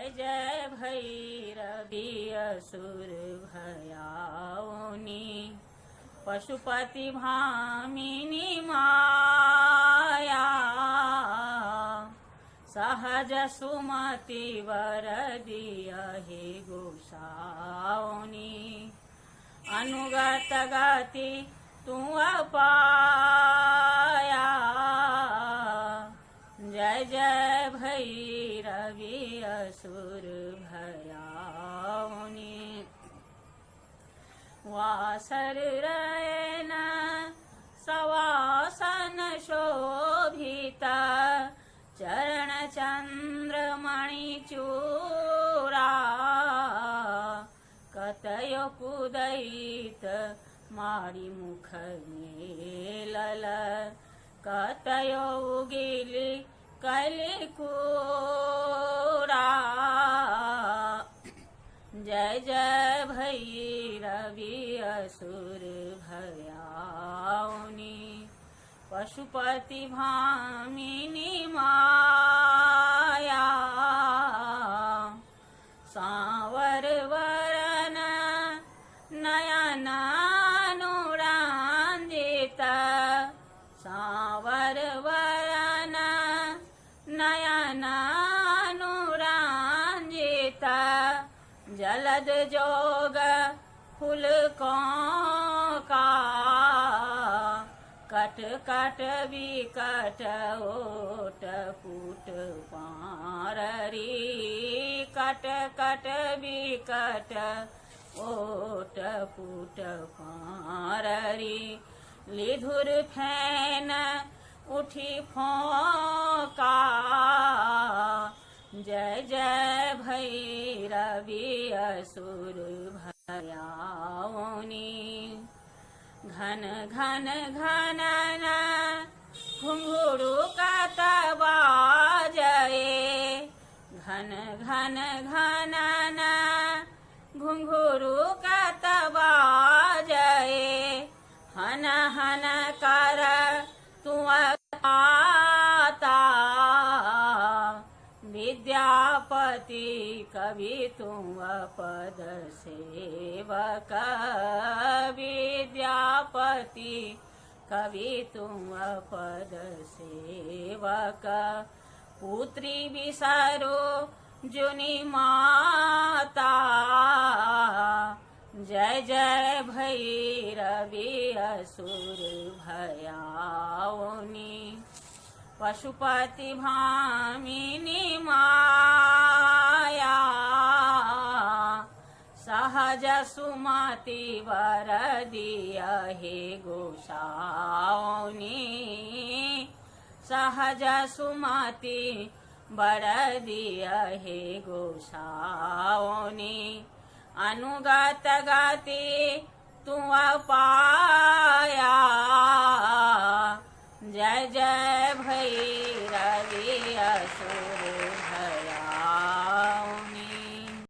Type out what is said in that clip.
जय जय भैरवी असुर भयाउनि पशुपति भामिनी माया सहज सुमति वर दियहि गोसाउनि अनुगत गति तू पाया। जय जय भैरवी असुर भयाउनि वासर रयन सवासन शोभिता चरण चंद्रमणि चूरा कतयो कुदयित मारी मुख मेलल कतयो उगिली कलिकूरा। जय जय भैरवी असुर भयाउनि पशुपति भामिनी माया सांवर वरन नयनानुरंजित सांवर वरन नयनानुरंजित जलद जोग फुलकों का कट कट विकट ओट पुट पाररी कट कट विकट ओट पुट पाररी लिधुर फैन उठी फोका। जय जय भैरवी असुर भयाउनि घन घन घनन घुंघरू कतबाजए घन घन घनन घुंघरू कतबाजए हन हन कर तू आता विद्यापति कवि तुम पद सेवक विद्यापति कवि तुम पद सेवक पुत्री विसरो जुनि माता। जय जय भैरवी असुर भयाउनि पशुपति भामिनी माया सहज सुमति वर दियहि गोसाउनि सहज सुमति वर दियहि गोसाउनि अनुगत गति तू पाया। जय जय